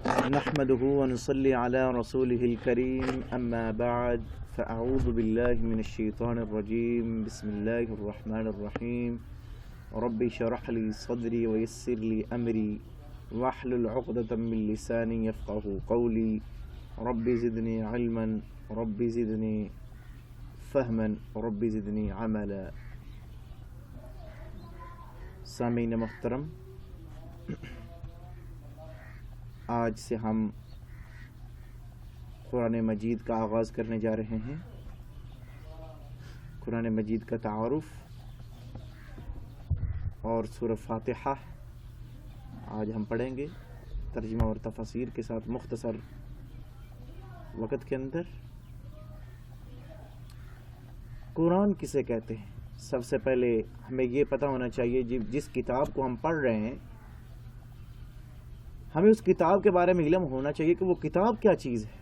نحمده ونصلي على رسوله الكريم أما بعد فأعوذ بالله من الشيطان الرجيم بسم الله الرحمن الرحيم رب اشرح لي صدري ويسر لي أمري واحلل عقدة من لساني يفقهوا قولي رب زدني علما رب زدني فهما رب زدني عملا. سامعین محترم، آج سے ہم قرآن مجید کا آغاز کرنے جا رہے ہیں. قرآن مجید کا تعارف اور سورہ فاتحہ آج ہم پڑھیں گے ترجمہ اور تفسیر کے ساتھ مختصر وقت کے اندر. قرآن کسے کہتے ہیں؟ سب سے پہلے ہمیں یہ پتہ ہونا چاہیے جس کتاب کو ہم پڑھ رہے ہیں ہمیں اس کتاب کے بارے میں علم ہونا چاہیے کہ وہ کتاب کیا چیز ہے،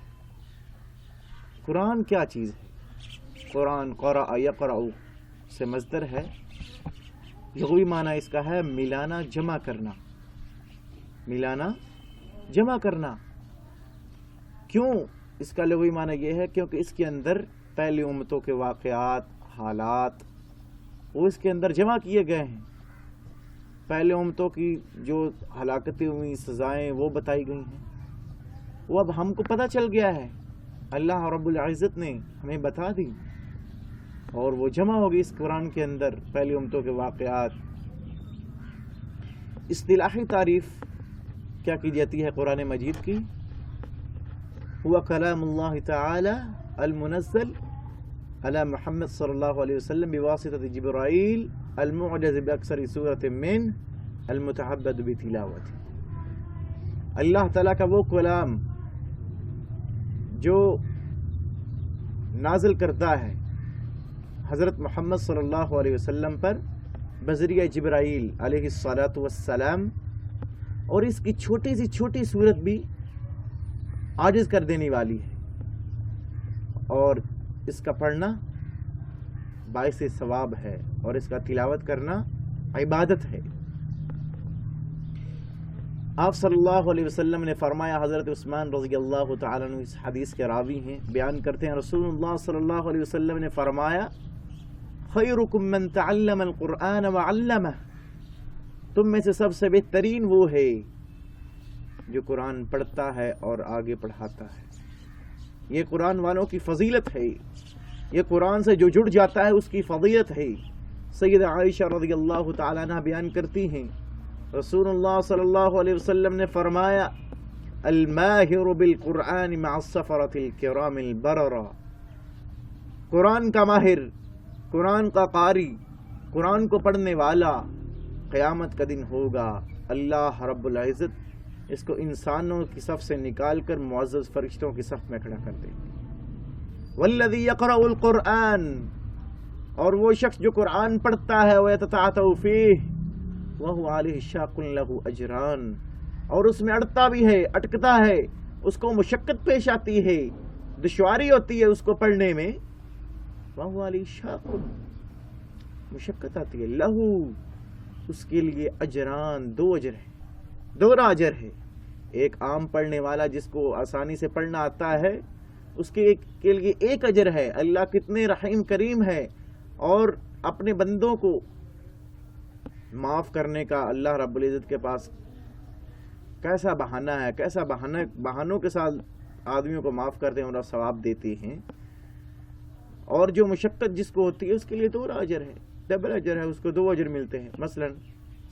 قرآن کیا چیز ہے. قرآن قرأ یقرأ سے مصدر ہے، لغوی معنی اس کا ہے ملانا جمع کرنا. ملانا جمع کرنا. کیوں اس کا لغوی معنی یہ ہے؟ کیونکہ اس کے اندر پہلی امتوں کے واقعات، حالات وہ اس کے اندر جمع کیے گئے ہیں. پہلے امتوں کی جو ہلاکتیں ہوئی، سزائیں وہ بتائی گئی ہیں. وہ اب ہم کو پتہ چل گیا ہے، اللہ رب العزت نے ہمیں بتا دی اور وہ جمع ہوگی اس قرآن کے اندر پہلی امتوں کے واقعات. اصطلاحی تعریف کیا کی جاتی ہے قرآن مجید کی؟ ہوا کلام اللہ تعالی المنزل علی محمد صلی اللہ علیہ وسلم بواسطۃ جبرائیل المعجز باکثر سورۃ من المتعبد بتلاوتہ. اللہ تعالیٰ کا وہ کلام جو نازل کرتا ہے حضرت محمد صلی اللہ علیہ وسلم پر بذریعہ جبرائیل علیہ الصلاۃ والسلام، اور اس کی چھوٹی سی چھوٹی صورت بھی عاجز کر دینے والی ہے، اور اس کا پڑھنا باعث ثواب ہے اور اس کا تلاوت کرنا عبادت ہے. آپ صلی اللہ علیہ وسلم نے فرمایا، حضرت عثمان رضی اللہ تعالیٰ عنہ اس حدیث کے راوی ہیں، بیان کرتے ہیں، رسول اللہ صلی اللہ علیہ وسلم نے فرمایا خیرکم من تعلم القرآن وعلمہ، تم میں سے سب سے بہترین وہ ہے جو قرآن پڑھتا ہے اور آگے پڑھاتا ہے. یہ قرآن والوں کی فضیلت ہے، یہ قرآن سے جو جڑ جاتا ہے اس کی فضیلت ہے. سیدہ عائشہ رضی اللہ تعالیٰ عنہ بیان کرتی ہیں، رسول اللہ صلی اللہ علیہ وسلم نے فرمایا الماہر بالقرآن مع السفرۃ الکرام البررہ، قرآن کا ماہر، قرآن کا قاری، قرآن کو پڑھنے والا قیامت کا دن ہوگا اللہ رب العزت اس کو انسانوں کی صف سے نکال کر معزز فرشتوں کی صف میں کھڑا کر دیں گے. والذی یقرأ القرآن، اور وہ شخص جو قرآن پڑھتا ہے ویتتعتع فیہ وہو علیہ شاق لہ اجران، اور اس میں اڑتا بھی ہے، اٹکتا ہے، اس کو مشقت پیش آتی ہے، دشواری ہوتی ہے اس کو پڑھنے میں. وہو علیہ شاق، مشقت آتی ہے، لہو، اس کے لیے اجران، دو اجر ہے، دو اجر ہے. ایک عام پڑھنے والا جس کو آسانی سے پڑھنا آتا ہے اس کے لیے ایک اجر ہے. اللہ کتنے رحیم کریم ہے، اور اپنے بندوں کو معاف کرنے کا اللہ رب العزت کے پاس کیسا بہانہ ہے، کیسا بہانوں کے ساتھ آدمیوں کو معاف کرتے ہیں اور ثواب دیتے ہیں. اور جو مشقت جس کو ہوتی ہے اس کے لیے دو اجر ہے، ڈبل اجر ہے، اس کو دو اجر ملتے ہیں. مثلا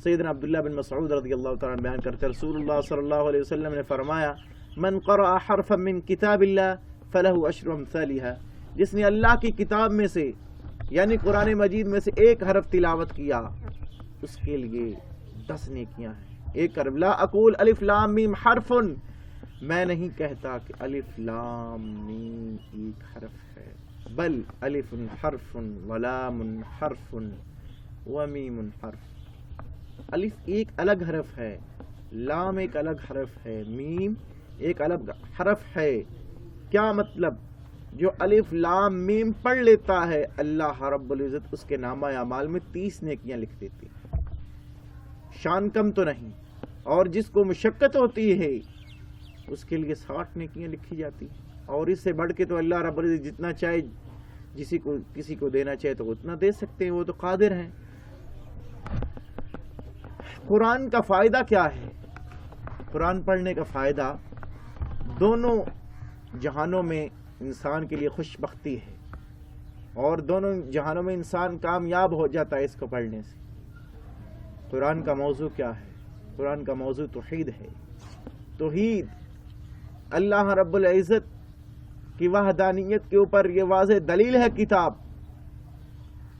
سیدنا عبداللہ بن مسعود رضی اللہ تعالیٰ بیان کرتے، رسول اللہ صلی اللہ علیہ وسلم نے فرمایا من قرأ حرفا من کتاب اللہ فلہ عشر امثالہ، جس نے اللہ کی کتاب میں سے یعنی قرآن مجید میں سے ایک حرف تلاوت کیا اس کے لیے 10 نیکیاں ہیں. ایک حرف، لا اقول الف لام میم حرف، میں نہیں کہتا کہ الف لام میم ایک حرف ہے، بل الف حرف ولام حرف ومیم حرف. الف ایک الگ حرف ہے، لام ایک الگ حرف ہے، میم ایک الگ حرف ہے. کیا مطلب؟ جو الف لام میم پڑھ لیتا ہے اللہ رب العزت اس کے نامہ اعمال میں 30 نیکیاں لکھ دیتے ہیں. شان کم تو نہیں. اور جس کو مشقت ہوتی ہے اس کے لیے 60 نیکیاں لکھی جاتی ہیں، اور اس سے بڑھ کے تو اللہ رب العزت جتنا چاہے کسی کو دینا چاہے تو اتنا دے سکتے ہیں، وہ تو قادر ہیں۔ قرآن کا فائدہ کیا ہے؟ قرآن پڑھنے کا فائدہ دونوں جہانوں میں انسان کے لیے خوش بختی ہے، اور دونوں جہانوں میں انسان کامیاب ہو جاتا ہے اس کو پڑھنے سے۔ قرآن کا موضوع کیا ہے؟ قرآن کا موضوع توحید ہے۔ توحید، اللہ رب العزت کی وحدانیت کے اوپر یہ واضح دلیل ہے کتاب،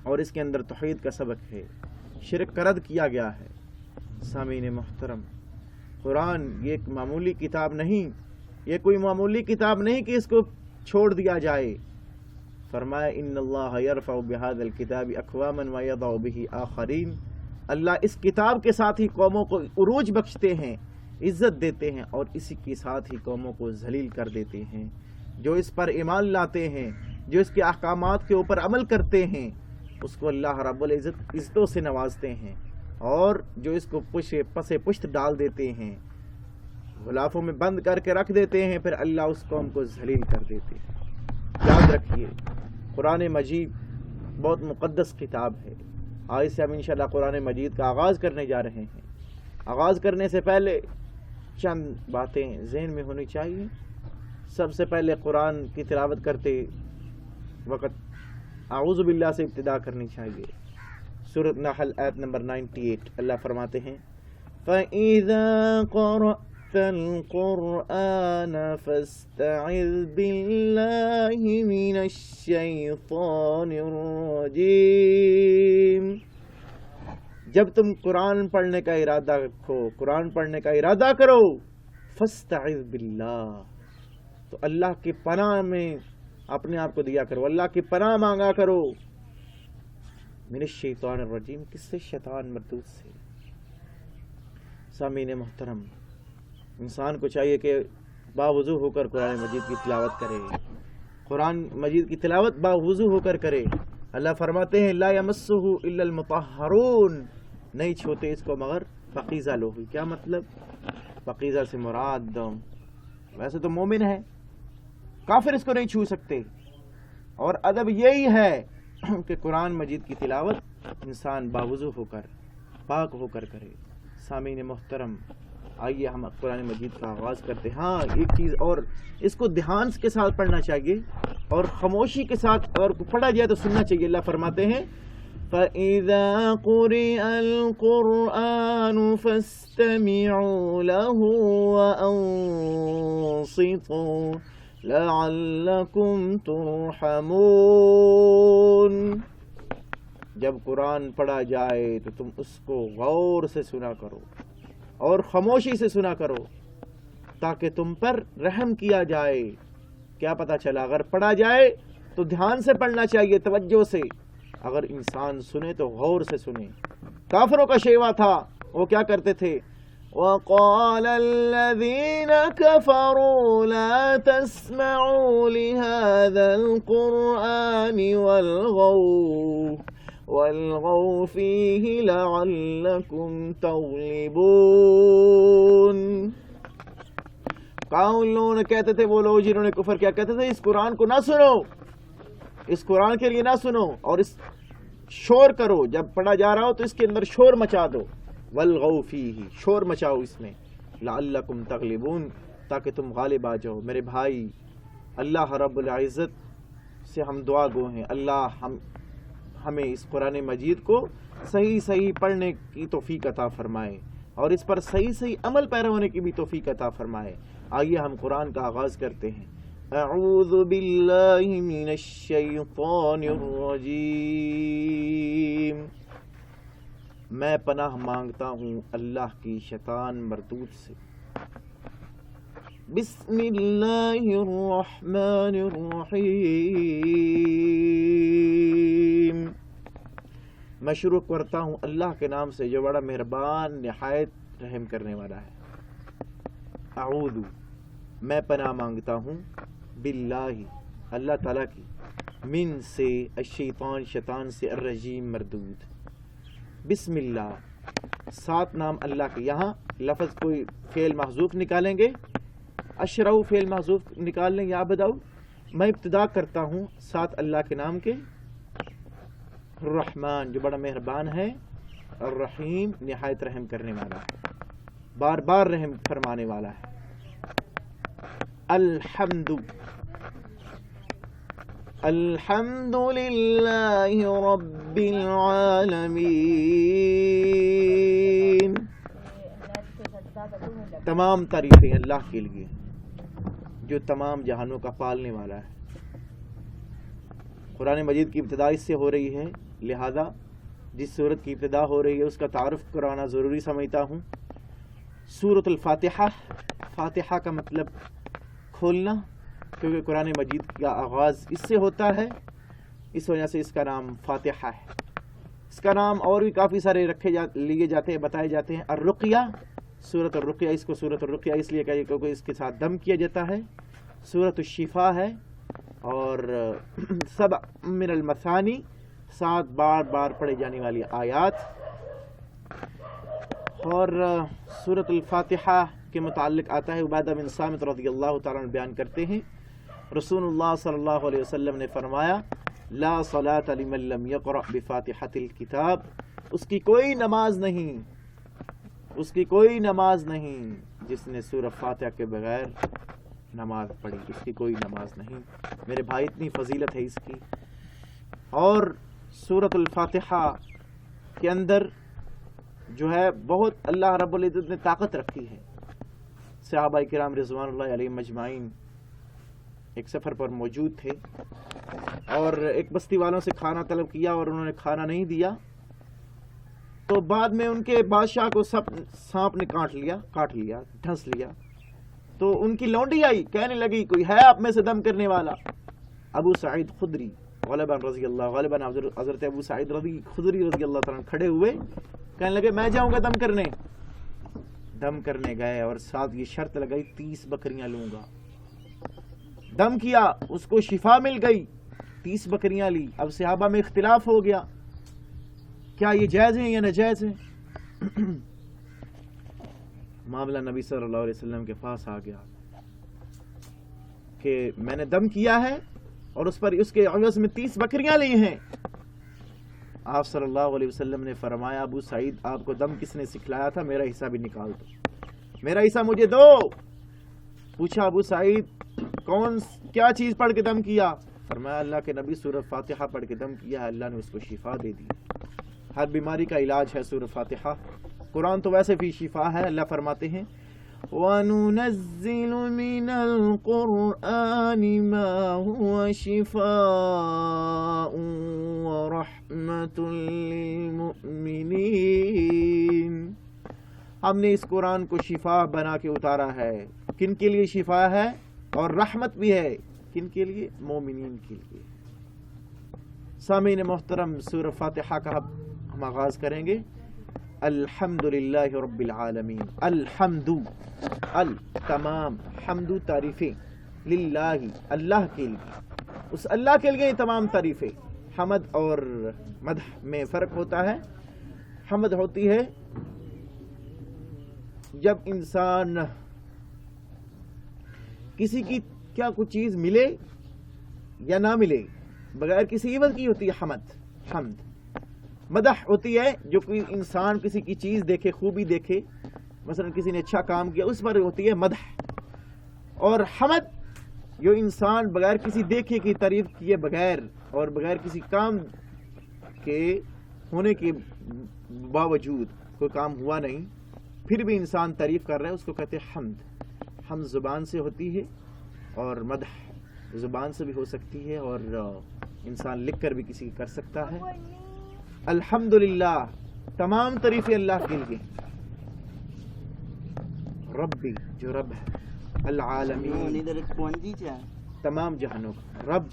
اور اس کے اندر توحید کا سبق ہے، شرک کا رد کیا گیا ہے۔ سامعین محترم، قرآن یہ ایک معمولی کتاب نہیں، یہ کوئی معمولی کتاب نہیں کہ اس کو چھوڑ دیا جائے۔ فرمایا ان اللہ یرفع بہذا الکتاب اقواما ویضع بہ آخرین، اللہ اس کتاب کے ساتھ ہی قوموں کو عروج بخشتے ہیں، عزت دیتے ہیں، اور اسی کے ساتھ ہی قوموں کو ذلیل کر دیتے ہیں۔ جو اس پر ایمان لاتے ہیں، جو اس کے احکامات کے اوپر عمل کرتے ہیں، اس کو اللہ رب العزت عزتوں سے نوازتے ہیں، اور جو اس کو پس پشت ڈال دیتے ہیں، غلافوں میں بند کر کے رکھ دیتے ہیں، پھر اللہ اس قوم کو ذلیل کر دیتے ہیں۔ یاد رکھیے، قرآن مجید بہت مقدس کتاب ہے۔ آج سے ہم انشاءاللہ قرآن مجید کا آغاز کرنے جا رہے ہیں۔ آغاز کرنے سے پہلے چند باتیں ذہن میں ہونی چاہیے۔ سب سے پہلے قرآن کی تلاوت کرتے وقت اعوذ باللہ سے ابتدا کرنی چاہیے۔ سورۃ نحل آیت نمبر 98 اللہ فرماتے ہیں فَإِذَا قَرَأْتَ الْقُرْآنَ فَاسْتَعِذْ بِاللَّهِ مِنَ الشَّيْطَانِ الرَّجِيمِ۔ جب تم قرآن پڑھنے کا ارادہ رکھو، قرآن پڑھنے کا ارادہ کرو، فَاسْتَعِذْ بِاللَّهِ، تو اللہ کی پناہ میں اپنے آپ کو دیا کرو، اللہ کی پناہ مانگا کرو۔ من الشیطان الرجیم، کس سے؟ شیطان مردود سے۔ سامعین محترم، انسان کو چاہیے کہ باوضو ہو کر قرآن مجید کی تلاوت کرے، قرآن مجید کی تلاوت باوضو ہو کر کرے۔ اللہ فرماتے ہیں لا یمسہ الا المطہرون، نہیں چھوتے اس کو مگر پاکیزہ لوگ۔ کیا مطلب؟ پاکیزہ سے مراد ویسے تو مومن ہے، کافر اس کو نہیں چھو سکتے، اور ادب یہی ہے کہ قرآن مجید کی تلاوت انسان باوضو ہو کر، پاک ہو کر کرے۔ سامعین محترم، آئیے ہم قرآن مجید کا آغاز کرتے ہیں۔ ہاں، ایک چیز اور، اس کو دھیان کے ساتھ پڑھنا چاہیے اور خاموشی کے ساتھ، اور پڑھا جائے تو سننا چاہیے۔ اللہ فرماتے ہیں فَإِذَا قُرِئَ الْقُرْآنُ فَاسْتَمِعُوا لَهُ وَأَنصِتُوا لَعَلَّكُمْ تُرْحَمُونَ۔ جب قرآن پڑھا جائے تو تم اس کو غور سے سنا کرو اور خاموشی سے سنا کرو، تاکہ تم پر رحم کیا جائے۔ کیا پتہ چلا، اگر پڑھا جائے تو دھیان سے پڑھنا چاہیے، توجہ سے۔ اگر انسان سنے تو غور سے سنے۔ کافروں کا شیوا تھا، وہ کیا کرتے تھے؟ وَقَالَ الَّذِينَ كَفَرُوا لَا تَسْمَعُوا لِهَذَا الْقُرْآنِ وَالْغَوْا فِيهِ لَعَلَّكُمْ تَغْلِبُونَ۔ ان لوگوں نے کہتے تھے، وہ لوگ جنہوں نے کفر کیا، کہتے تھے اس قرآن کو نہ سنو، اس قرآن کے لیے نہ سنو، اور اس شور کرو، جب پڑھا جا رہا ہو تو اس کے اندر شور مچا دو۔ والغوا فیہ، شور مچاؤ اس میں، لعلکم تغلبون، تاکہ تم غالب آ جاؤ۔ میرے بھائی، اللہ رب العزت سے ہم دعا گو ہیں، اللہ ہمیں اس قرآن مجید کو صحیح پڑھنے کی توفیق عطا فرمائے، اور اس پر صحیح عمل پیرا ہونے کی بھی توفیق عطا فرمائے۔ آئیے ہم قرآن کا آغاز کرتے ہیں۔ اعوذ باللہ من الشیطان الرجیم، میں پناہ مانگتا ہوں اللہ کی شیطان مردود سے۔ بسم اللہ الرحمن الرحیم، میں شروع کرتا ہوں اللہ کے نام سے جو بڑا مہربان نہایت رحم کرنے والا ہے۔ اعوذ، میں پناہ مانگتا ہوں، باللہ، اللہ تعالیٰ کی، من سے، الشیطان، شیطان سے، الرجیم، مردود۔ بسم اللہ، 7 نام اللہ کے۔ یہاں لفظ کوئی فعل محذوف نکالیں گے اشرعو فعل محذوف نکال لیں، یا بداؤ میں ابتدا کرتا ہوں ساتھ اللہ کے نام کے، الرحمن جو بڑا مہربان ہے، الرحیم نہایت رحم کرنے والا ہے، بار بار رحم فرمانے والا ہے۔ الحمد الحمد للہ رب العالمین، تمام تعریفیں اللہ کے لیے جو تمام جہانوں کا پالنے والا ہے۔ قرآن مجید کی ابتدا اس سے ہو رہی ہے، لہذا جس سورت کی ابتدا ہو رہی ہے اس کا تعارف کرانا ضروری سمجھتا ہوں۔ سورۃ الفاتحہ، فاتحہ کا مطلب کھولنا، کیونکہ قرآن مجید کا آغاز اس سے ہوتا ہے، اس وجہ سے اس کا نام فاتحہ ہے۔ اس کا نام اور بھی کافی سارے لیے جاتے ہیں، بتائے جاتے ہیں۔ الرقیہ، سورۃ الرقیہ، اس کو سورۃ الرقیہ اس لیے کہا کیونکہ اس کے ساتھ دم کیا جاتا ہے۔ سورۃ الشفا ہے، اور سبع من المثانی، 7 بار بار پڑھے جانے والی آیات۔ اور سورۃ الفاتحہ کے متعلق آتا ہے، عبادہ بن صامت رضی اللہ تعالیٰ عنہ بیان کرتے ہیں، رسول اللہ صلی اللہ علیہ وسلم نے فرمایا، لا صلاۃ لمن لم یقرأ بفاتحۃ الکتاب، اس کی کوئی نماز نہیں، اس کی کوئی نماز نہیں جس نے سورہ فاتحہ کے بغیر نماز پڑھی، اس کی کوئی نماز نہیں۔ میرے بھائی اتنی فضیلت ہے اس کی۔ اور سورۃ الفاتحہ کے اندر جو ہے بہت اللہ رب العزت نے طاقت رکھی ہے۔ صحابہ کرام رضوان اللہ علیہم مجمعین ایک سفر پر موجود تھے، اور ایک بستی والوں سے کھانا طلب کیا اور انہوں نے کھانا نہیں دیا، تو بعد میں ان کے بادشاہ کو سانپ نے کاٹ لیا، ڈھنس لیا۔ تو ان کی لونڈی آئی، کہنے لگی کوئی ہے آپ میں سے دم کرنے والا؟ ابو سعید خدری غالباً حضرت ابو سعید خدری رضی اللہ تعالیٰ کھڑے ہوئے، کہنے لگے میں جاؤں گا دم کرنے گئے، اور ساتھ یہ شرط لگائی 30 بکریاں لوں گا۔ دم کیا، اس کو شفا مل گئی، 30 بکریاں لی۔ اب صحابہ میں اختلاف ہو گیا، کیا یہ جائز ہے یا ناجائز ہے؟ معاملہ نبی صلی اللہ علیہ وسلم کے پاس آ گیا کہ میں نے دم کیا ہے اور اس پر اس کے عوض میں 30 بکریاں لی ہیں۔ آپ صلی اللہ علیہ وسلم نے فرمایا، ابو سعید آپ کو دم کس نے سکھلایا تھا؟ میرا حصہ بھی نکال دو، میرا حصہ مجھے دو۔ پوچھا ابو سعید کیا چیز پڑھ کے دم کیا؟ فرمایا اللہ کے نبی سورہ فاتحہ پڑھ کے دم کیا ہے، اللہ نے اس کو شفا دے دی۔ ہر بیماری کا علاج ہے سورہ فاتحہ، قرآن تو ویسے بھی شفا ہے۔ اللہ فرماتے ہیں وَنُنَزِّلُ مِنَ الْقُرْآنِ مَا هُوَ شِفَاءٌ وَرَحْمَةٌ لِّلْمُؤْمِنِينَ، ہم نے اس قرآن کو شفا بنا کے اتارا ہے۔ کن کے لیے شفا ہے اور رحمت بھی ہے؟ کن کے لیے؟ مومنین کے لیے۔ سامعین محترم، سورہ فاتحہ کا ہم آغاز کریں گے۔ الحمدللہ رب العالمین، الحمد، تمام حمد تعریفیں، للہ اللہ کے لیے، اس اللہ کے لیے تمام تعریفیں۔ حمد اور مدح میں فرق ہوتا ہے۔ حمد ہوتی ہے جب انسان کسی کی کیا کچھ چیز ملے یا نہ ملے، بغیر کسی عوض کی ہوتی ہے حمد۔ مدح ہوتی ہے جو کوئی انسان کسی کی چیز دیکھے، خوبی دیکھے، مثلا کسی نے اچھا کام کیا، اس پر ہوتی ہے مدح۔ اور حمد جو انسان بغیر کسی دیکھے کی تعریف کیے بغیر اور بغیر کسی کام کے ہونے کے باوجود، کوئی کام ہوا نہیں پھر بھی انسان تعریف کر رہا ہے، اس کو کہتے ہیں حمد۔ حمد زبان سے ہوتی ہے اور مدح زبان سے بھی ہو سکتی ہے، اور انسان لکھ کر بھی کسی کی کر سکتا ہے۔ الحمدللہ، تمام تعریفیں اللہ کے لیے۔ ربی جو رب ہے، العالمین تمام جہانوں کا رب۔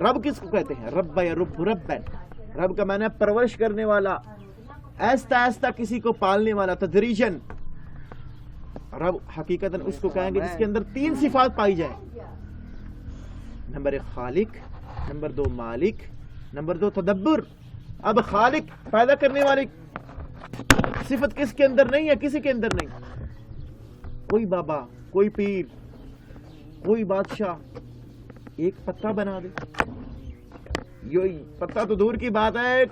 رب کس کو کہتے ہیں؟ رب یرب ربن، رب کا معنی ہے پرورش کرنے والا، ایستا ایستا کسی کو پالنے والا، تدریجن۔ رب حقیقتاً اس کو کہیں گے جس کے اندر 3 صفات پائی جائیں۔ نمبر 1 خالق، نمبر 2 مالک، نمبر 2 تدبر۔ اب خالق پیدا کرنے والی صفت کس کے اندر نہیں ہے؟ کسی کے اندر نہیں۔ کوئی بابا، کوئی پیر، کوئی بادشاہ ایک پتا بنا دے، یہ پتا تو دور کی بات ہے،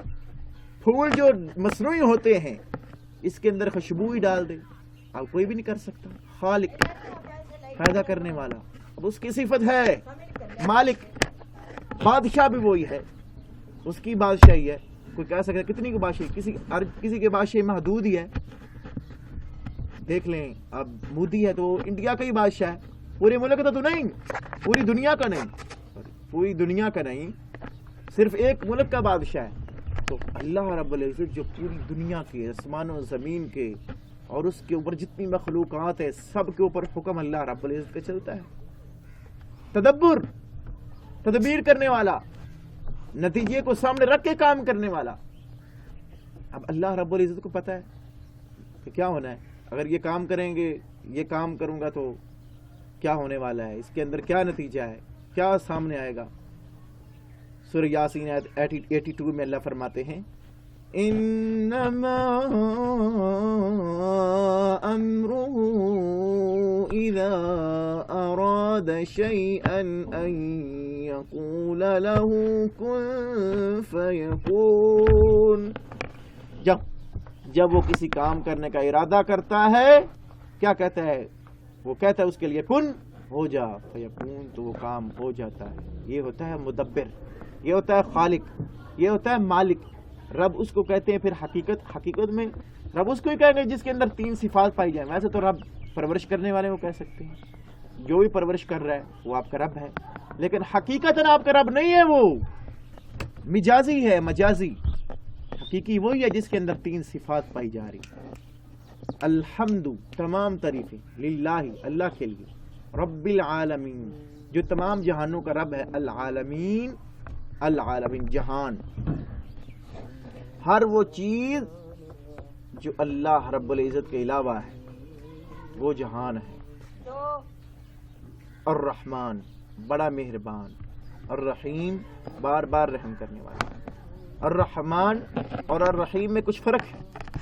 پھول جو مصنوعی ہوتے ہیں اس کے اندر خوشبو ہی ڈال دے، اب کوئی بھی نہیں کر سکتا۔ خالق، پیدا کرنے والا، اب اس کی صفت ہے مالک، بادشاہ بھی وہی ہے، اس کی بادشاہی ہے۔ کوئی کہہ سکتا ہے کتنی کی بادشاہی، کسی کے بادشاہی محدود ہی ہے۔ دیکھ لیں اب مودی ہے تو انڈیا کا ہی بادشاہ ہے، پورے ملک کا تو نہیں، پوری دنیا کا نہیں، پوری دنیا کا نہیں، صرف ایک ملک کا بادشاہ ہے۔ تو اللہ رب العزت جو پوری دنیا کے آسمان و زمین کے اور اس کے اوپر جتنی مخلوقات ہے سب کے اوپر حکم اللہ رب العزت کا چلتا ہے۔ تدبیر کرنے والا، نتیجے کو سامنے رکھ کے کام کرنے والا۔ اب اللہ رب العزت کو پتہ ہے کہ کیا ہونا ہے، اگر یہ کام کریں گے، یہ کام کروں گا تو کیا ہونے والا ہے، اس کے اندر کیا نتیجہ ہے، کیا سامنے آئے گا۔ سورہ یاسین آیت 82 میں اللہ فرماتے ہیں انما امرہ اذا اراد شیئا ان یقول له کن فیکون۔ جب وہ کسی کام کرنے کا ارادہ کرتا ہے کیا کہتا ہے، وہ کہتا ہے اس کے لیے کن ہو جا، فیکون، تو وہ کام ہو جاتا ہے۔ یہ ہوتا ہے مدبر، یہ ہوتا ہے خالق، یہ ہوتا ہے مالک۔ رب اس کو کہتے ہیں پھر حقیقت میں رب اس کو ہی کہیں گے جس کے اندر 3 صفات پائی جائیں۔ ویسے تو رب پرورش کرنے والے کو کہہ سکتے ہیں، جو بھی پرورش کر رہا ہے وہ آپ کا رب ہے، لیکن حقیقت آپ کا رب نہیں ہے، وہ مجازی ہے، مجازی۔ حقیقی وہی ہے جس کے اندر 3 صفات پائی جا رہی۔ الحمد، تمام تعریفیں، للہ، اللہ کے لیے، رب العالمین، جو تمام جہانوں کا رب ہے، العالمین، العالمین جہان، ہر وہ چیز جو اللہ رب العزت کے علاوہ ہے وہ جہان ہے۔ الرحمن، بڑا مہربان، الرحیم، بار بار رحم کرنے والا۔ الرحمن اور الرحیم میں کچھ فرق ہے،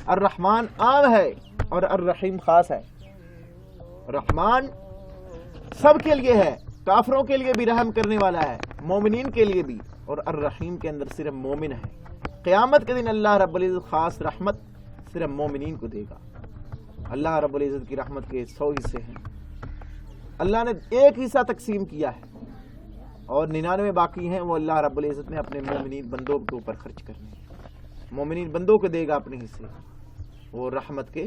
الرحمن عام ہے اور الرحیم خاص ہے۔ رحمان سب کے لیے ہے، کافروں کے لیے بھی رحم کرنے والا ہے، مومنین کے لیے بھی، اور الرحیم کے اندر صرف مومن ہے۔ قیامت کے دن اللہ رب العزت خاص رحمت صرف مومنین کو دے گا۔ اللہ رب العزت کی رحمت کے 100 حصے ہیں، اللہ نے ایک حصہ تقسیم کیا ہے اور 99 باقی ہیں، وہ اللہ رب العزت نے اپنے مومنین بندوں کے اوپر خرچ کرنے ہیں، مومنین بندوں کو دے گا اپنے حصے، وہ رحمت کے۔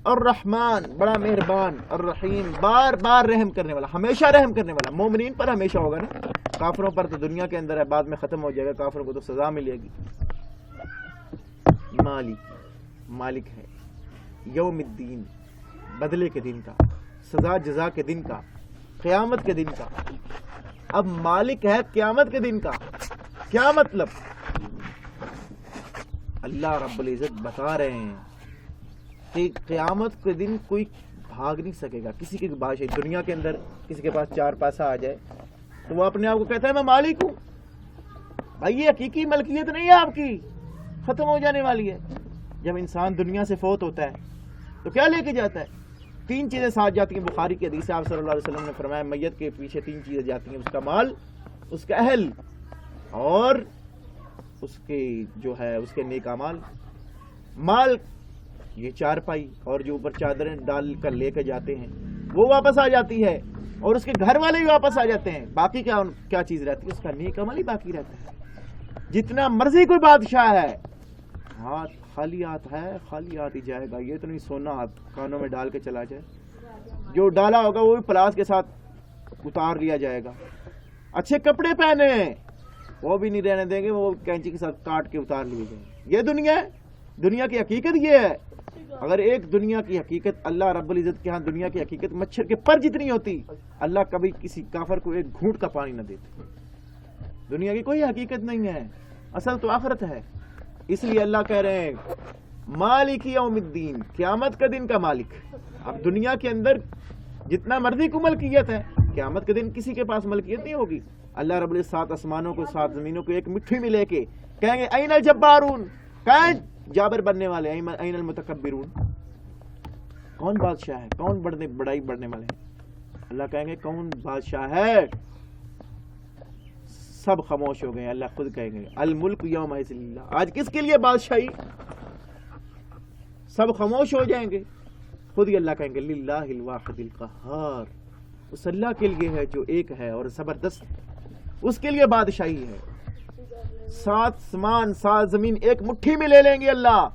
الرحمن، بڑا مہربان، الرحیم، بار بار رحم کرنے والا، ہمیشہ رحم کرنے والا۔ مومنین پر ہمیشہ ہوگا نا، کافروں پر تو دنیا کے اندر ہے، بعد میں ختم ہو جائے گا، کافروں کو تو سزا ملے گی۔ مالک ہے، یوم الدین، بدلے کے دن کا، سزا جزا کے دن کا، قیامت کے دن کا۔ اب مالک ہے قیامت کے دن کا، کیا مطلب؟ اللہ رب العزت بتا رہے ہیں کہ قیامت کے دن کوئی بھاگ نہیں سکے گا۔ کسی کی بادشاہی دنیا کے اندر کسی کے پاس 4 پیسہ آ جائے تو وہ اپنے آپ کو کہتا ہے میں مالک ہوں، بھائی یہ حقیقی ملکیت نہیں ہے آپ کی، ختم ہو جانے والی ہے۔ جب انسان دنیا سے فوت ہوتا ہے تو کیا لے کے جاتا ہے؟ 3 چیزیں ساتھ جاتی ہیں، بخاری کی حدیث ہے، آپ صلی اللہ علیہ وسلم نے فرمایا میت کے پیچھے 3 چیزیں جاتی ہیں، اس کا مال، اس کا اہل اور اس کے جو ہے اس کے نیک اعمال۔ مال یہ 4 پائی اور جو اوپر چادریں ڈال کر لے کے جاتے ہیں وہ واپس آ جاتی ہے، اور اس کے گھر والے بھی واپس آ جاتے ہیں، باقی کیا چیز رہتی ہے؟ اس کا نیک عمل ہی باقی رہتا ہے۔ جتنا مرضی کوئی بادشاہ ہے، ہاتھ خالی ہاتھ ہے، خالی ہاتھ ہی جائے گا، یہ تو نہیں سونا ہاتھ کانوں میں ڈال کے چلا جائے، جو ڈالا ہوگا وہ بھی پلاس کے ساتھ اتار لیا جائے گا۔ اچھے کپڑے پہنے وہ بھی نہیں رہنے دیں گے، وہ کینچی کے ساتھ کاٹ کے اتار لیے جائیں گے۔ یہ دنیا ہے، دنیا کی حقیقت یہ ہے۔ اگر ایک دنیا کی حقیقت اللہ رب العزت کے ہاں دنیا کی حقیقت مچھر کے پر جتنی ہوتی، اللہ کبھی کسی کافر کو ایک گھونٹ کا پانی نہ دیتے۔ دنیا کی کوئی حقیقت نہیں ہے، اصل تو آخرت ہے۔ اس لیے اللہ کہہ رہے ہیں مالک یوم الدین، قیامت کا دن کا مالک۔ اب دنیا کے اندر جتنا مرضی کو ملکیت ہے، قیامت کے دن کسی کے پاس ملکیت نہیں ہوگی۔ اللہ رب العزت 7 آسمانوں کو 7 زمینوں کو ایک مٹھی میں لے کے کہیں گے این الجبارون، کہیں جابر بننے والے، این المتکبرون، کون بادشاہ ہے، کون بڑائی بڑھنے والے ہیں؟ اللہ کہیں گے کون بادشاہ ہے؟ سب خاموش ہو گئے. اللہ خود کہیں گے الملک یومئذ للہ. آج کس کے لیے بادشاہی؟ سب خاموش ہو جائیں گے. خود ہی اللہ کہیں گے للہ الواحد القہار. اس اللہ کے لیے ہے جو ایک ہے اور زبردست، اس کے لیے بادشاہی ہے. 7 آسمان 7 زمین ایک مٹھی میں لے لیں گے اللہ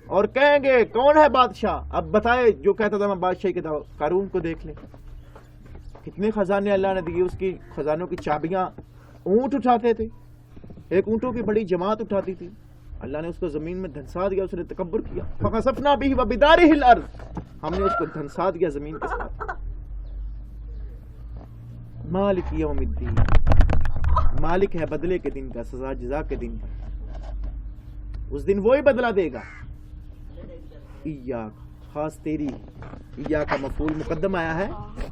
اور کہیں گے کون ہے بادشاہ؟ اب بتائے جو کہتا تھا میں بادشاہی کے دعویٰ. قارون کو دیکھ لیں، کتنے خزانے اللہ نے دیے. اس کی خزانوں کی چابیاں اونٹ اٹھاتے تھے، ایک اونٹوں کی بڑی جماعت اٹھاتی تھی. اللہ نے اس کو زمین میں دھنسا دیا، اس نے تکبر کیا. فخسفنا بہ وبدارہ الارض، ہم نے اس کو دھنسا دیا زمین کے ساتھ. مالک یوم الدین، مالک ہے بدلے کے دن کا، سزا جزا کے دن کا. اس دن وہی بدلہ دے گا. ایاک، خاص تیری. ایاک کا مفعول مقدم آیا ہے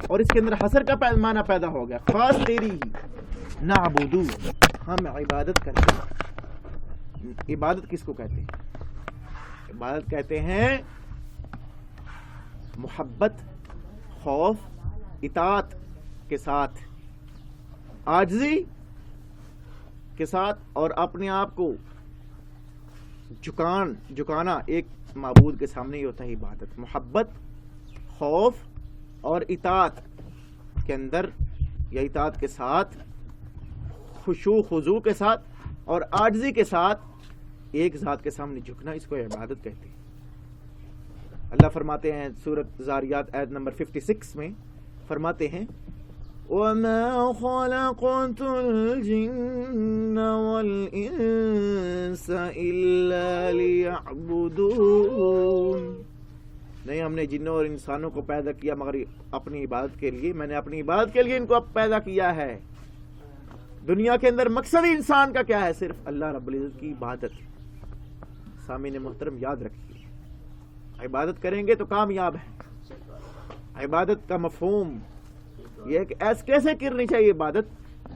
اور اس کے اندر حصر کا معنی پیدا ہو گیا. خاص تیری ہی. نعبدو، ہم عبادت کرتے ہیں. عبادت کس کو کہتے ہیں؟ عبادت کہتے ہیں محبت، خوف، اطاعت کے ساتھ، عاجزی کے ساتھ اور اپنے آپ کو جھکانا ایک معبود کے سامنے ہی ہوتا ہے عبادت. محبت، خوف اور اطاعت کے اندر یا اطاعت کے ساتھ، خشوع خضوع کے ساتھ اور عاجزی کے ساتھ ایک ذات کے سامنے جھکنا، اس کو عبادت کہتے ہیں. اللہ فرماتے ہیں سورۃ زاریات آیت نمبر 56 میں فرماتے ہیں وَمَا خَلَقْتُ الْجِنَّ وَالْإِنسَ إِلَّا لِيَعْبُدُونَ. نہیں، ہم نے جنوں اور انسانوں کو پیدا کیا مگر اپنی عبادت کے لیے. میں نے اپنی عبادت کے لیے ان کو اب پیدا کیا ہے. دنیا کے اندر مقصد انسان کا کیا ہے؟ صرف اللہ رب العزت کی عبادت. سامعین محترم یاد رکھیے، عبادت کریں گے تو کامیاب ہیں. عبادت کا مفہوم یہ ہے کہ کیسے کرنی چاہیے عبادت؟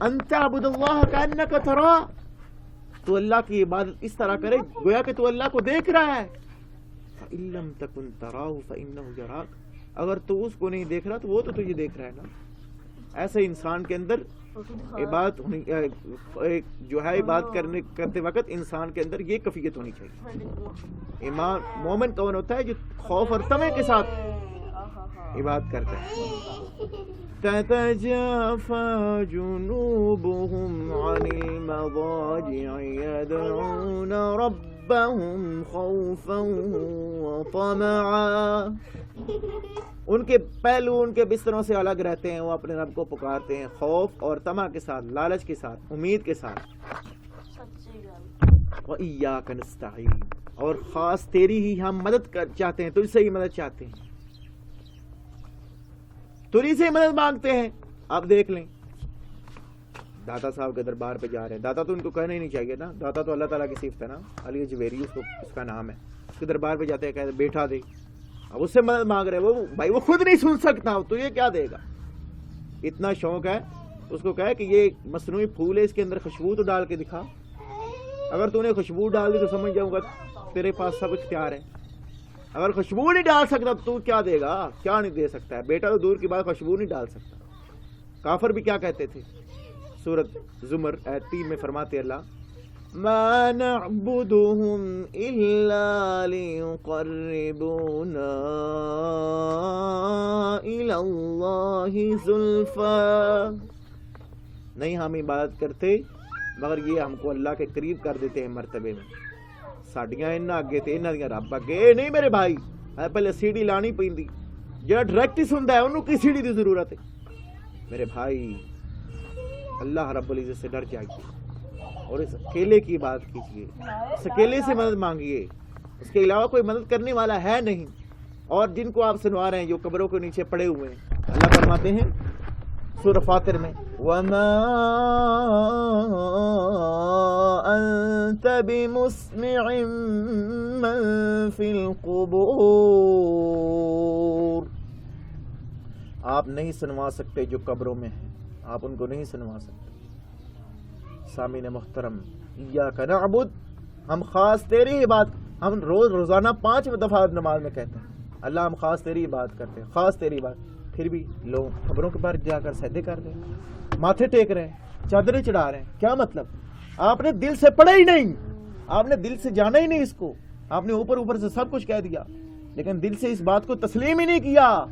ان تعبد اللہ کأنک تراہ. تو اللہ کی عبادت اس طرح کرے گویا کہ تو اللہ کو دیکھ رہا ہے. فإن لم تكن تراه فإنه يراك. اگر تو اس کو نہیں دیکھ رہا تو وہ تو تجھے دیکھ رہا ہے نا. ایسے انسان کے اندر عبادت جو ہے عبادت کرتے وقت انسان کے اندر یہ کیفیت ہونی چاہیے. مومن کون ہوتا ہے؟ جو خوف اور طمع کے ساتھ عبادت کرتا ہے. تتجافى جنوبهم عن المضاجع يدعون ربهم خوفا وطمعا. ان کے پہلو ان کے بستروں سے الگ رہتے ہیں، وہ اپنے رب کو پکارتے ہیں خوف اور طمع کے ساتھ، لالچ کے ساتھ، امید کے ساتھ. وَإِيَّاكَ نَسْتَعِينُ، اور خاص تیری ہی ہم مدد چاہتے ہیں، تجھ سے ہی مدد چاہتے ہیں، تجھ سے مدد مانگتے ہیں. آپ دیکھ لیں داتا صاحب کے دربار پہ جا رہے ہیں. داتا تو ان کو کہنا ہی نہیں چاہیے نا، داتا تو اللہ تعالیٰ کی صفت ہے نا. علی جویری اس کا نام ہے. اس کے دربار پہ جاتے ہیں، کہتے ہیں بیٹھا دے. اب اس سے مدد مانگ رہے، وہ بھائی وہ خود نہیں سن سکتا تو یہ کیا دے گا؟ اتنا شوق ہے اس کو کہے کہ یہ مصنوعی پھول ہے، اس کے اندر خوشبو تو ڈال کے دکھا. اگر تو نے خوشبو ڈال دی تو سمجھ جاؤں گا تیرے پاس سب اختیار ہے. اگر خوشبو نہیں ڈال سکتا تو کیا دے گا؟ کیا نہیں دے سکتا ہے؟ بیٹا تو دور کی بات، خوشبو نہیں ڈال سکتا. کافر بھی کیا کہتے تھے؟ سورۃ زمر آیت 3 میں فرماتے اللہ ما نعبدهم الا ليقربونا الى الله زلفا. نہیں ہم عبادت کرتے مگر یہ ہم کو اللہ کے قریب کر دیتے ہیں مرتبے میں. ساڈیاں انہاں اگے تے انہاں دیاں رب اگے نہیں میرے بھائی. پہلے سی ڈی لانی پیندی، جڑا ڈائریکٹ ہی سندا ہے انہوں کی سی ڈی دی ضرورت ہے. میرے بھائی اللہ رب العزت سے ڈر جائیے اور اس اکیلے کی بات کیجیے، اس اکیلے سے مدد مانگیے. اس کے علاوہ کوئی مدد کرنے والا ہے نہیں. اور جن کو آپ سنوا رہے ہیں جو قبروں کے نیچے پڑے ہوئے ہیں، اللہ فرماتے ہیں سورہ فاطر میں وَمَا أَنْتَ بِمُسْمِعٍ مَّن فِي الْقُبُورِ. آپ نہیں سنوا سکتے جو قبروں میں ہیں، آپ ان کو نہیں سنوا سکتے. سامعین محترم، ایاک نعبد، ہم خاص تیری عبادت. ہم روزانہ 5 دفعہ نماز میں کہتے ہیں اللہ ہم خاص تیری عبادت کرتے ہیں، خاص تیری عبادت. پھر بھی لوگ قبروں کے پاس جا کر سجدے کر رہے ہیں، ماتھے ٹیک رہے ہیں، چادریں چڑھا رہے ہیں. کیا مطلب؟ آپ نے دل سے پڑھا ہی نہیں، آپ نے دل سے جانا ہی نہیں اس کو. آپ نے اوپر سے سب کچھ کہہ دیا، لیکن دل سے اس بات کو تسلیم ہی نہیں کیا.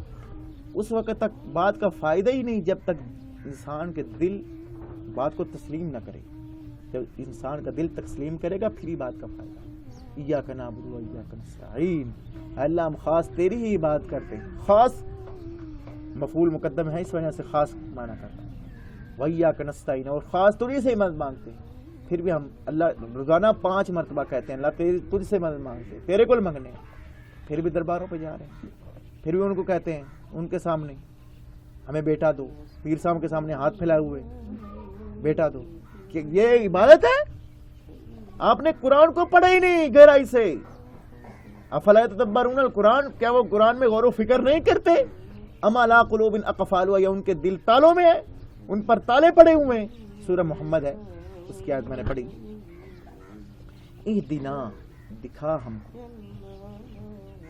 اس وقت تک بات کا فائدہ ہی نہیں جب تک انسان کے دل بات کو تسلیم نہ کرے. جب انسان کا دل تسلیم کرے گا پھر ہی بات کا فائدہ. ایاک نعبد و ایاک نستعین، اللہ ہم خاص تیری ہی عبادت کرتے ہیں. خاص مفعول مقدم ہے، اس وجہ سے خاص معنی کرتا ہے. وایاک نستعین، اور خاص تجھ سے مدد مانگتے ہیں. پھر بھی ہم اللہ روزانہ 5 مرتبہ کہتے ہیں اللہ تجھ سے مدد مانگتے ہیں، تیرے کو مانگنے ہیں. پھر بھی درباروں پہ جا رہے ہیں، پھر بھی ان کو کہتے ہیں ان کے سامنے ہمیں بیٹا دو، پیر صاحب کے سامنے ہاتھ پھیلائے ہوئے بیٹا دو. کہ یہ عبادت ہے؟ آپ نے قرآن کو پڑھا ہی نہیں گہرائی سے. افلا یتدبرون القرآن، کیا وہ قرآن میں غور و فکر نہیں کرتے؟ ام علی قلوب اقفالها، یا ان کے دل تالوں میں ہے، ان پر تالے پڑے ہوئے ہیں. سورہ محمد ہے، اس کی آیت میں نے پڑھی. اہدنا، دکھا ہم کو،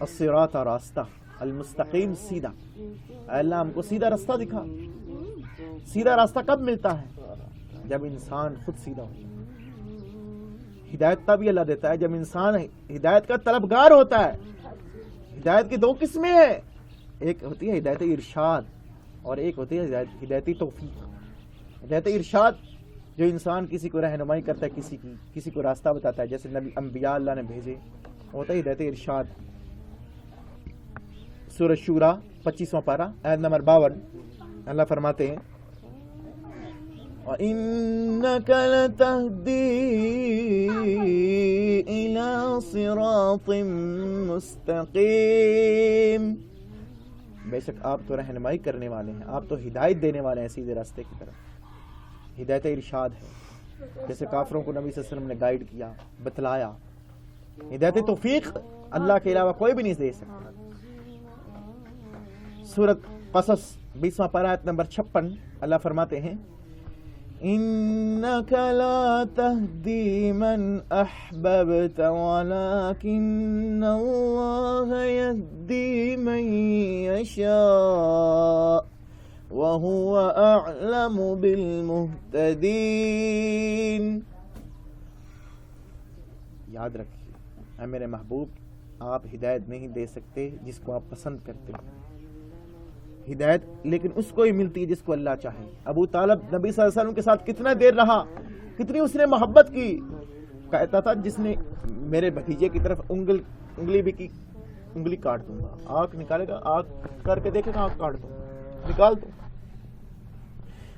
الصراط، راستہ، المستقیم، سیدھا. اے اللہ ہم کو سیدھا راستہ دکھا. سیدھا راستہ کب ملتا ہے؟ جب انسان خود سیدھا ہوتا ہے. ہدایت تب ہی اللہ دیتا ہے جب انسان ہدایت کا طلبگار ہوتا ہے. ہدایت کی 2 قسمیں ہیں، ایک ہوتی ہے ہدایت ارشاد اور ایک ہوتی ہے ہدایتی توفیق. ہدایت ارشاد جو انسان کسی کو رہنمائی کرتا ہے، کسی کو راستہ بتاتا ہے، جیسے نبی انبیاء اللہ نے بھیجے، ہوتا ہے ہدایت ارشاد. سورہ شورا 25واں پارہ آیت نمبر 52 اللہ فرماتے ہیں وَإِنَّكَ لَتَهْدِي إِلَى صِرَاطٍ مُسْتَقِيمٍ، بے شک آپ تو رہنمائی کرنے والے ہیں، آپ تو ہدایت دینے والے ہیں سیدھے راستے کی طرف. ہدایت ارشاد ہے، جیسے کافروں کو نبی صلی اللہ علیہ وسلم نے گائیڈ کیا، بتلایا. ہدایت توفیق اللہ کے علاوہ کوئی بھی نہیں دے سکتا. سورۃ قصص 20واں پارہ آیت نمبر 56 اللہ فرماتے ہیں إِنَّكَ لَا تَهْدِي مَنْ أَحْبَبْتَ وَلَكِنَّ اللَّهَ يَهْدِي مَنْ يَشَاءُ وَهُوَ أَعْلَمُ بِالْمُهْتَدِينَ. یاد رکھیے اے میرے محبوب، آپ ہدایت نہیں دے سکتے جس کو آپ پسند کرتے ہیں. ہدایت لیکن اس کو ہی ملتی ہے جس کو اللہ چاہے. ابو طالب نبی صلی اللہ علیہ وسلم کے ساتھ کتنا دیر رہا، کتنی اس نے محبت کی. کہتا تھا جس نے میرے بھتیجے کی طرف انگلی بھی کی، انگلی کاٹ دوں گا. آنکھ نکالے گا، آنکھ کر کے دیکھے گا، آنکھ کاٹ دوں، نکال دوں.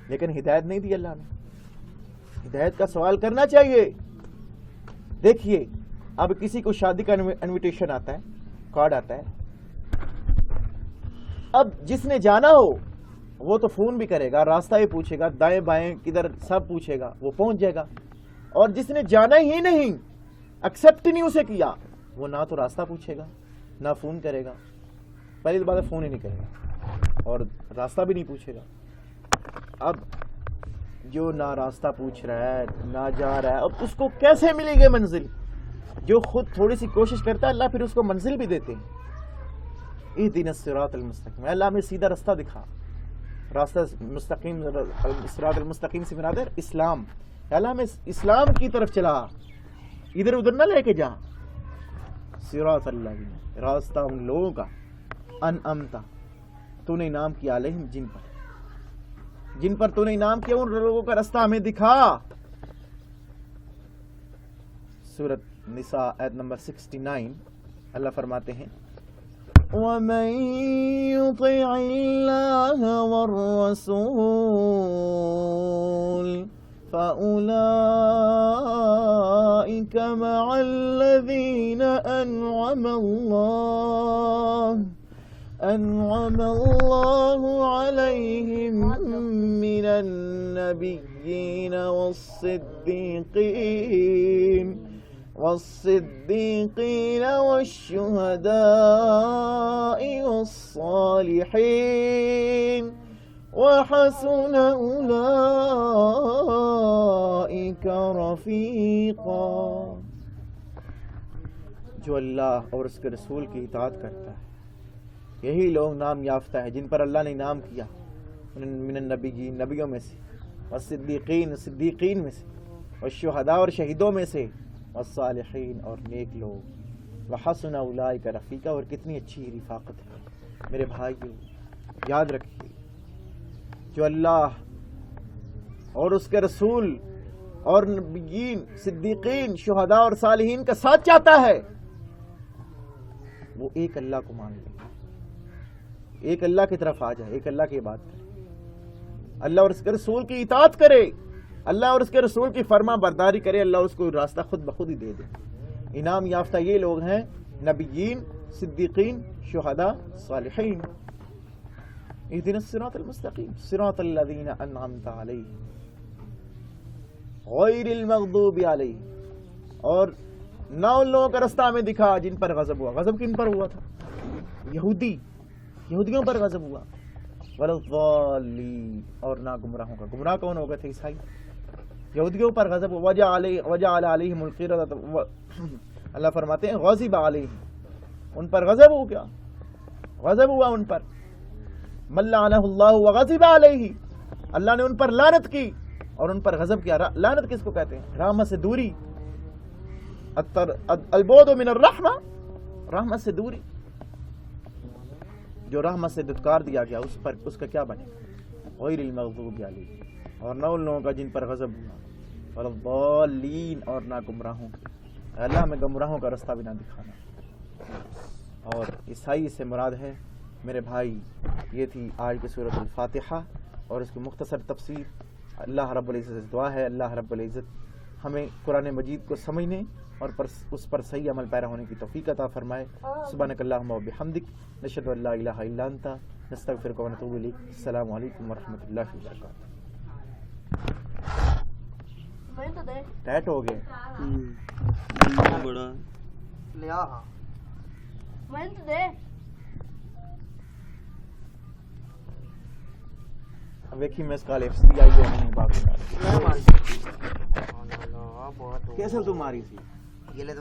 لیکن ہدایت نہیں دی اللہ نے. ہدایت کا سوال کرنا چاہیے. دیکھیے اب کسی کو شادی کا انویٹیشن آتا ہے، کارڈ آتا ہے. اب جس نے جانا ہو وہ تو فون بھی کرے گا، راستہ بھی پوچھے گا، دائیں بائیں کدھر سب پوچھے گا، وہ پہنچ جائے گا. اور جس نے جانا ہی نہیں، ایکسپٹ ہی نہیں اسے کیا، وہ نہ تو راستہ پوچھے گا نہ فون کرے گا. پہلی بات ہے فون ہی نہیں کرے گا اور راستہ بھی نہیں پوچھے گا. اب جو نہ راستہ پوچھ رہا ہے نہ جا رہا ہے، اب اس کو کیسے ملے گی منزل؟ جو خود تھوڑی سی کوشش کرتا ہے اللہ پھر اس کو منزل بھی دیتے ہیں. اہدنا الصراط المستقیم، اللہ ہمیں سیدھا راستہ دکھا. راستہ مستقیم، صراط المستقیم سے مراد ہے اسلام. اللہ ہمیں اسلام کی طرف چلا، ادھر ادھر نہ لے کے جا. صراط اللہ، راستہ ان لوگوں کا انعمت تو نے انعام کیا علیہم، جن پر تو نے انعام کیا ان لوگوں کا راستہ ہمیں دکھا. سورۃ نساء آیت نمبر 69 اللہ فرماتے ہیں وَمَن يُطِعِ اللَّهَ وَالرَّسُولَ فَأُولَئِكَ مَعَ الَّذِينَ أَنْعَمَ اللَّهُ عَلَيْهِمْ مِنَ النَّبِيِّينَ والصديقين والشهداء والصالحين وحسن أولئك رفيقا. جو اللہ اور اس کے رسول کی اطاعت کرتا ہے، یہی لوگ نام یافتہ ہیں جن پر اللہ نے انعام کیا من النبیین نبیوں میں سے، والصدیقین صدیقین میں سے، والشہداء اور شہیدوں میں سے، والصالحین اور نیک لوگ، وحسن اولئک رفیقا اور کتنی اچھی رفاقت ہے۔ میرے بھائیو یاد رکھیے جو اللہ اور اس کے رسول اور نبیین صدیقین شہداء اور صالحین کا ساتھ چاہتا ہے وہ ایک اللہ کو مان لے، ایک اللہ کی طرف آ جائے، ایک اللہ کی عبادت کرے، اللہ اور اس کے رسول کی اطاعت کرے، اللہ اور اس کے رسول کی فرما برداری کرے، اللہ اس کو راستہ خود بخود ہی دے دے۔ انعام یافتہ یہ لوگ ہیں نبیین صدیقین شہداء صالحین۔ اهدنا الصراط المستقیم صراط الذین انعمت علیہم غیر المغضوب علیہم، اور نہ ان لوگوں کا رستہ ہمیں دکھا جن پر غضب ہوا۔ غضب کن پر ہوا تھا؟ یہودیوں پر غضب ہوا۔ ولا الضالین، اور نہ گمراہوں کا۔ گمراہ کون ہو گئے تھے؟ عیسائی۔ یہودیوں پر غضب ہوا۔ وجعل علیہم القردۃ، اللہ فرماتے ہیں غضب علیہم، ان پر غضب ہو گیا، غضب ہوا ان پر۔ من لعنہ اللہ وغضب علیہ، اللہ نے ان پر لعنت کی اور ان پر غضب کیا۔ لعنت کس کو کہتے ہیں؟ رحمت سے دوری، البعد من الرحمہ، رحمت سے دوری۔ جو رحمت سے دھتکار دیا گیا اس پر اس کا کیا بنے؟ غیر المغضوب علیہ، اور نہ ان لوگوں کا جن پر غضب ہوا، ولا الضالین، اور نہ گمراہوں کے۔ اللہ ہمیں گمراہوں کا رستہ بھی نہ دکھانا۔ اور عیسائی سے مراد ہے میرے بھائی، یہ تھی آج کی سورۃ الفاتحہ اور اس کی مختصر تفسیر۔ اللہ رب العزت سے دعا ہے اللہ رب العزت ہمیں قرآن مجید کو سمجھنے اور اس پر صحیح عمل پیرا ہونے کی توفیق عطا فرمائے۔ سبحانک اللہم و بحمدک، نشہد ان لا الہ الا انت، نستغفرک و نتوب الیک۔ السلام علیکم ورحمۃ اللہ وبرکاتہ۔ ٹیٹ ہو گئے بڑا لیا ویکھی میں اس کا لفظ دیا ہی نہیں باقی کیسے تو ماری سی یہ لے